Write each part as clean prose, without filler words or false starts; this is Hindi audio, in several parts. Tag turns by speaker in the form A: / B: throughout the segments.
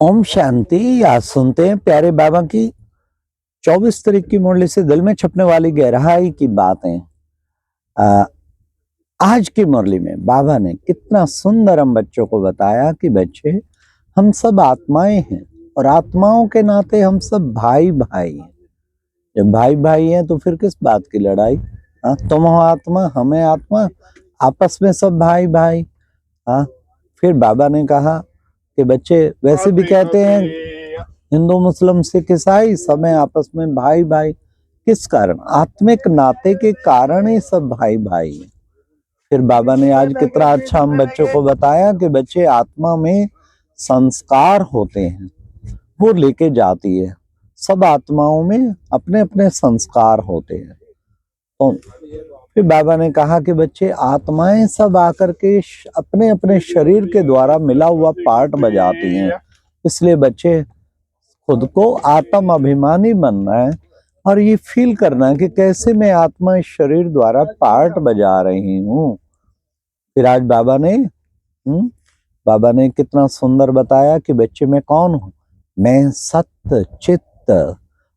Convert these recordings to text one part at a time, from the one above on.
A: ओम शांति। आज सुनते हैं प्यारे बाबा की 24 तारीख की मुरली से दिल में छपने वाली गहराई की बातें। आज की मुरली में बाबा ने कितना सुंदर हम बच्चों को बताया कि बच्चे, हम सब आत्माएं हैं और आत्माओं के नाते हम सब भाई भाई हैं। जब भाई भाई हैं तो फिर किस बात की लड़ाई? तुम हो आत्मा, हमें आत्मा, आपस में सब भाई भाई। फिर बाबा ने कहा कि बच्चे वैसे भी कहते हैं हिंदू मुस्लिम सिख ईसाई सब में आपस में भाई भाई। किस कारण? आत्मिक नाते के कारण ही सब भाई भाई हैं। फिर बाबा ने आज कितना अच्छा हम बच्चों को बताया कि बच्चे, आत्मा में संस्कार होते हैं, वो लेके जाती है। सब आत्माओं में अपने अपने संस्कार होते हैं। तो फिर बाबा ने कहा कि बच्चे, आत्माएं सब आकर के अपने अपने शरीर के द्वारा मिला हुआ पार्ट बजाती हैं। इसलिए बच्चे, खुद को आत्म अभिमानी बनना है और ये फील करना है कि कैसे मैं आत्मा इस शरीर द्वारा पार्ट बजा रही हूँ। फिर आज बाबा ने कितना सुंदर बताया कि बच्चे, मैं कौन हूँ? मैं सत्य चित्त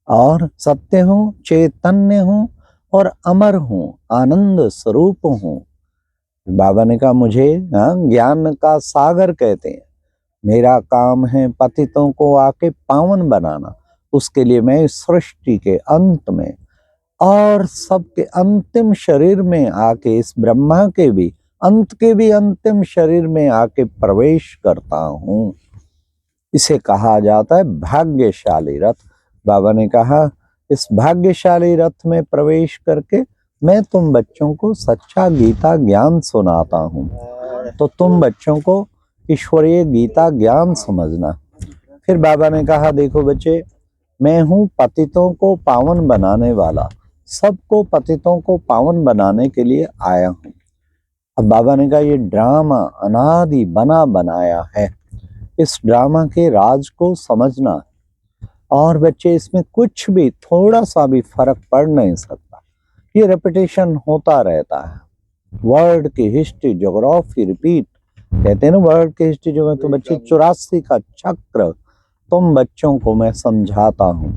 A: और सत्य हूँ, चैतन्य हूँ और अमर हूँ, आनंद स्वरूप हूँ। बाबा ने कहा मुझे ज्ञान का सागर कहते हैं। मेरा काम है पतितों को आके पावन बनाना। उसके लिए मैं इस सृष्टि के अंत में और सबके अंतिम शरीर में आके, इस ब्रह्मा के भी अंत के भी अंतिम शरीर में आके प्रवेश करता हूँ। इसे कहा जाता है भाग्यशाली रथ। बाबा ने कहा, इस भाग्यशाली रथ में प्रवेश करके मैं तुम बच्चों को सच्चा गीता ज्ञान सुनाता हूँ। तो तुम बच्चों को ईश्वरीय गीता ज्ञान समझना। फिर बाबा ने कहा, देखो बच्चे, मैं हूँ पतितों को पावन बनाने वाला। सबको पतितों को पावन बनाने के लिए आया हूँ। अब बाबा ने कहा, ये ड्रामा अनादि बना बनाया है, इस ड्रामा के राज को समझना। और बच्चे, इसमें कुछ भी थोड़ा सा भी फर्क पड़ नहीं सकता। ये रेपिटेशन होता रहता है। वर्ल्ड की हिस्ट्री ज्योग्राफी रिपीट कहते हैं ना, वर्ल्ड की हिस्ट्री जो है। तो बच्चे, 84 का चक्र तुम बच्चों को मैं समझाता हूँ।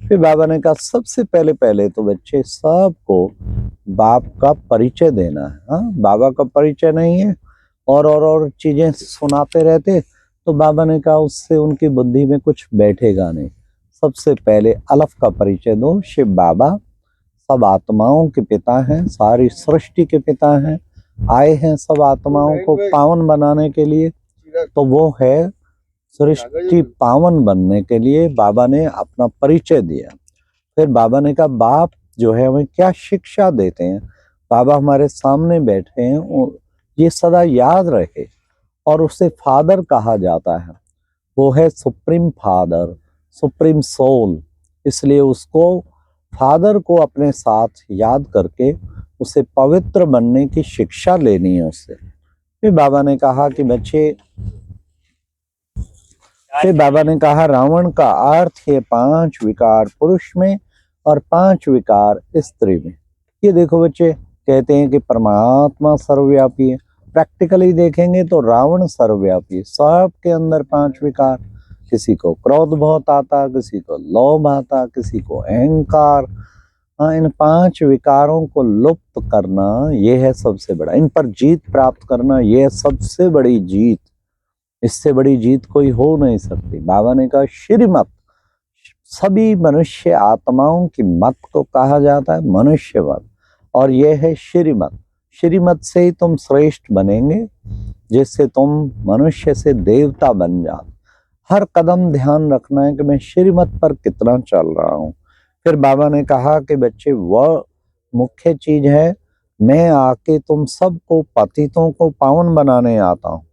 A: फिर बाबा ने कहा, सबसे पहले तो बच्चे सबको बाप का परिचय देना है। बाबा का परिचय नहीं है और चीजें सुनाते रहते तो बाबा ने कहा उससे उनकी बुद्धि में कुछ बैठेगा नहीं। सबसे पहले अलफ का परिचय दो। शिव बाबा सब आत्माओं के पिता हैं, सारी सृष्टि के पिता हैं, आए हैं सब आत्माओं को पावन बनाने के लिए। तो वो है सृष्टि पावन बनने के लिए बाबा ने अपना परिचय दिया। फिर बाबा ने कहा, बाप जो है हमें क्या शिक्षा देते हैं। बाबा हमारे सामने बैठे हैं, ये सदा याद रहे। और उसे फादर कहा जाता है। वो है सुप्रीम फादर, सुप्रीम सोल। इसलिए उसको, फादर को अपने साथ याद करके उसे पवित्र बनने की शिक्षा लेनी है उससे। फिर बाबा ने कहा कि बच्चे, फिर बाबा ने कहा, रावण का अर्थ है 5 विकार पुरुष में और 5 विकार स्त्री में। ये देखो बच्चे, कहते हैं कि परमात्मा सर्वव्यापी है। प्रैक्टिकली देखेंगे तो रावण सर्वव्यापी है। सबके अंदर 5 विकार। किसी को क्रोध बहुत आता, किसी को लोभ आता, किसी को अहंकार। इन 5 विकारों को लुप्त करना, ये है सबसे बड़ा। इन पर जीत प्राप्त करना, ये है सबसे बड़ी जीत। इससे बड़ी जीत कोई हो नहीं सकती। बाबा ने कहा, श्रीमत, सभी मनुष्य आत्माओं की मत को कहा जाता है मनुष्य मत, और यह है श्रीमत। श्रीमत से ही तुम श्रेष्ठ बनेंगे, जिससे तुम मनुष्य से देवता बन जाओ। हर कदम ध्यान रखना है कि मैं श्रीमत पर कितना चल रहा हूँ। फिर बाबा ने कहा कि बच्चे, वह मुख्य चीज है, मैं आके तुम सबको पतितों को पावन बनाने आता हूँ।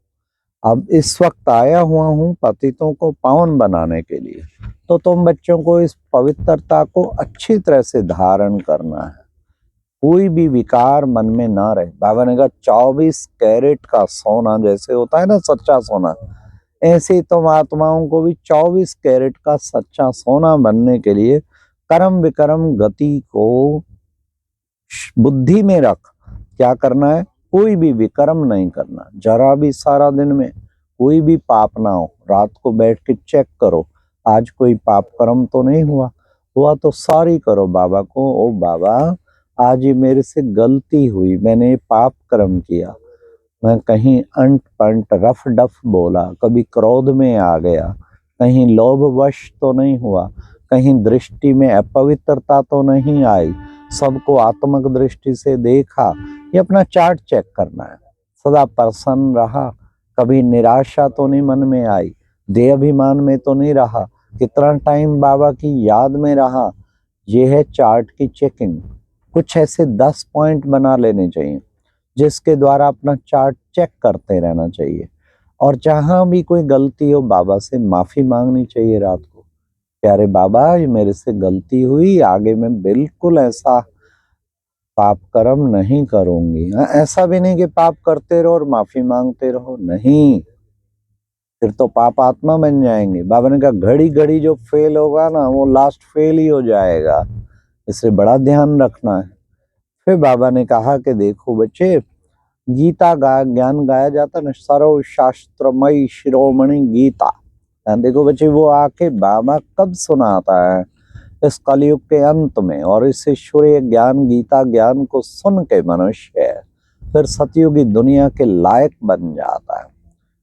A: अब इस वक्त आया हुआ हूँ पतितों को पावन बनाने के लिए। तो तुम बच्चों को इस पवित्रता को अच्छी तरह से धारण करना है। कोई भी विकार मन में ना रहे। बाबा ने कहा, 24 कैरेट का सोना जैसे होता है ना सच्चा सोना, ऐसे तुम आत्माओं को भी 24 कैरेट का सच्चा सोना बनने के लिए कर्म विकर्म गति को बुद्धि में रख। क्या करना है? कोई भी विकर्म नहीं करना। जरा भी सारा दिन में कोई भी पाप ना हो। रात को बैठ के चेक करो, आज कोई पाप कर्म तो नहीं हुआ, हुआ तो सॉरी करो बाबा को, ओ बाबा आज ये मेरे से गलती हुई, मैंने ये पाप कर्म किया, मैं कहीं अंट पंट रफ डफ बोला, कभी क्रोध में आ गया, कहीं लोभवश तो नहीं हुआ, कहीं दृष्टि में अपवित्रता तो नहीं आई, सबको आत्मक दृष्टि से देखा। ये अपना चार्ट चेक करना है। सदा प्रसन्न रहा, कभी निराशा तो नहीं मन में आई, देह अभिमान में तो नहीं रहा, कितना टाइम बाबा की याद में रहा। ये है चार्ट की चेकिंग। कुछ ऐसे 10 पॉइंट बना लेने चाहिए जिसके द्वारा अपना चार्ट चेक करते रहना चाहिए। और जहां भी कोई गलती हो बाबा से माफी मांगनी चाहिए रात को, प्यारे बाबा ये मेरे से गलती हुई, आगे मैं बिल्कुल ऐसा पाप कर्म नहीं करूंगी। ऐसा भी नहीं कि पाप करते रहो और माफी मांगते रहो, नहीं, फिर तो पाप आत्मा बन जाएंगे। बाबा ने कहा घड़ी घड़ी जो फेल होगा ना वो लास्ट फेल ही हो जाएगा, इससे बड़ा ध्यान रखना है। फिर बाबा ने कहा कि देखो बच्चे, गीता ज्ञान गाया जाता है ना, सर्व शास्त्रमयी शिरोमणि गीता। देखो बच्चे, वो आके बाबा कब सुनाता है? इस कलयुग के अंत में। और इस ईश्वरीय ज्ञान गीता ज्ञान को सुन के मनुष्य फिर सतयुगी दुनिया के लायक बन जाता है।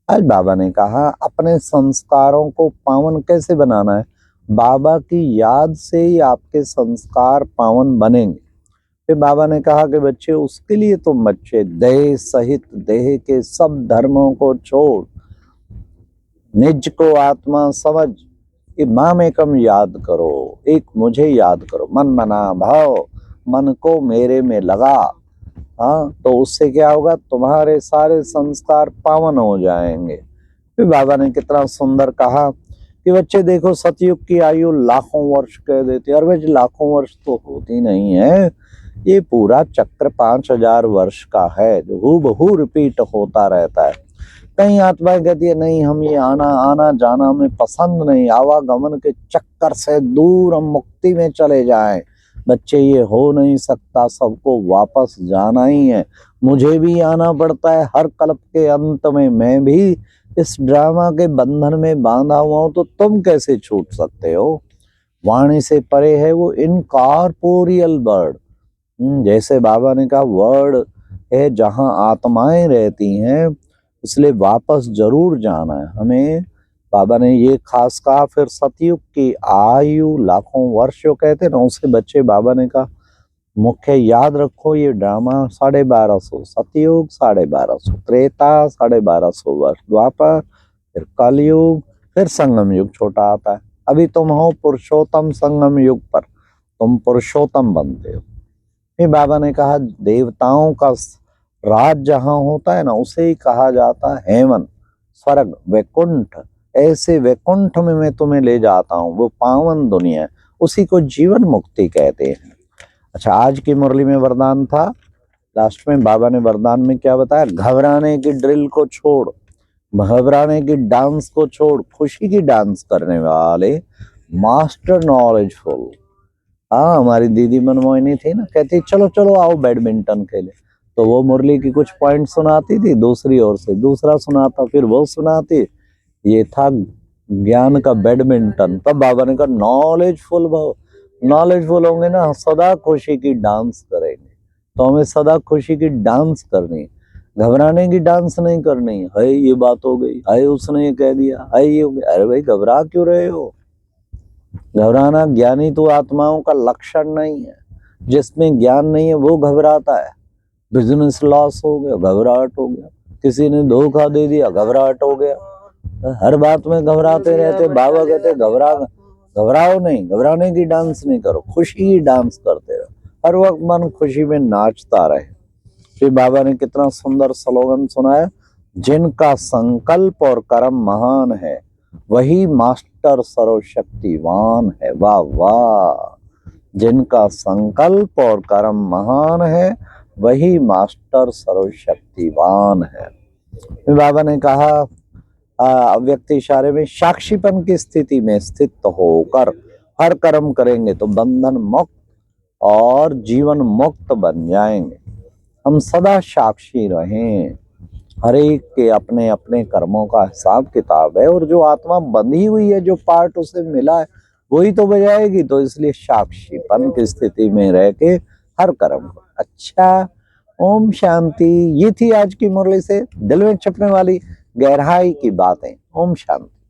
A: आज बाबा ने कहा अपने संस्कारों को पावन कैसे बनाना है? बाबा की याद से ही आपके संस्कार पावन बनेंगे। फिर बाबा ने कहा कि बच्चे उसके लिए तुम बच्चे देह सहित देह के सब धर्मों को छोड़ निज को आत्मा समझ इमाम एकम याद करो, एक मुझे याद करो, मन मना भाव मन को मेरे में लगा। हाँ, तो उससे क्या होगा? तुम्हारे सारे संस्कार पावन हो जाएंगे। फिर बाबा ने कितना सुंदर कहा कि बच्चे देखो, सतयुग की आयु लाखों वर्ष कह देते, और भाई लाखों वर्ष तो होती नहीं है, ये पूरा चक्र 5000 वर्ष का है जो हूबहू रिपीट होता रहता है। कई आत्माएं कहती है नहीं, हम ये आना आना जाना हमें पसंद नहीं, आवागमन के चक्कर से दूर हम मुक्ति में चले जाएं। बच्चे ये हो नहीं सकता, सबको वापस जाना ही है। मुझे भी आना पड़ता है हर कल्प के अंत में, मैं भी इस ड्रामा के बंधन में बांधा हुआ हूं, तो तुम कैसे छूट सकते हो? वाणी से परे है वो इनकॉर्पोरियल वर्ड। जैसे बाबा ने कहा वर्ड है जहां आत्माएं रहती हैं, इसलिए वापस जरूर जाना है हमें। बाबा ने ये खास कहा। फिर सतयुग की आयु लाखों वर्ष जो कहते ना, उसे बच्चे बाबा ने कहा मुख्य याद रखो, ये ड्रामा 1250, सतयुग 1250, त्रेता 1250 वर्ष, द्वापर, फिर कलयुग, फिर संगम युग छोटा आता है। अभी तुम हो पुरुषोत्तम संगम युग पर, तुम पुरुषोत्तम बनते हो। फिर बाबा ने कहा देवताओं का राज जहां होता है ना, उसे ही कहा जाता है हेवन, स्वर्ग, वैकुंठ। ऐसे वैकुंठ में मैं तुम्हें ले जाता हूँ, वो पावन दुनिया है, उसी को जीवन मुक्ति कहते हैं। अच्छा, आज की मुरली में वरदान था, लास्ट में बाबा ने वरदान में क्या बताया? घबराने की ड्रिल को छोड़, घबराने की डांस को छोड़, खुशी की डांस करने वाले मास्टर नॉलेजफुल। हाँ, हमारी दीदी मनमोहिनी थी ना, कहती चलो चलो आओ बैडमिंटन खेले, तो वो मुरली की कुछ पॉइंट सुनाती थी, दूसरी ओर से दूसरा सुनाता, फिर वो सुनाती। ये था ज्ञान का बैडमिंटन। तब बाबा ने कहा नॉलेजफुल भाव, नॉलेजफुल होंगे ना, सदा खुशी की डांस करेंगे। तो हमें सदा खुशी की डांस करनी, घबराने की डांस नहीं करनी है। ये बात हो गई, है उसने ये कह दिया, है ये हो गया, अरे भाई घबरा क्यों रहे हो? घबराना ज्ञानी तो आत्माओं का लक्षण नहीं है। जिसमें ज्ञान नहीं है वो घबराता है। बिजनेस लॉस हो गया, घबराहट हो गया, किसी ने धोखा दे दिया, घबराहट हो गया। हर बात में घबराते रहते। बाबा कहते घबराओ नहीं, घबराने की डांस नहीं करो, खुशी की डांस करते रहो, हर वक्त मन खुशी में नाचता रहे। फिर बाबा ने कितना सुंदर स्लोगन सुनाया, जिनका संकल्प और कर्म महान है वही मास्टर सर्वशक्तिवान है। वाह वाह, जिनका संकल्प और कर्म महान है वही मास्टर सर्वशक्तिवान है। फिर बाबा ने कहा अव्यक्त इशारे में, साक्षीपन की स्थिति में स्थित होकर हर कर्म करेंगे तो बंधन मुक्त और जीवन मुक्त बन जाएंगे। हम सदा साक्षी रहें, हर एक के अपने अपने कर्मों का हिसाब किताब है, और जो आत्मा बंधी हुई है, जो पार्ट उसे मिला है, वही तो बजाएगी। तो इसलिए साक्षीपन की स्थिति में रह के हर कर्म को। अच्छा, ओम शांति। ये थी आज की मुरली से दिल में छिपने वाली गहराई की बातें। ओम शांति।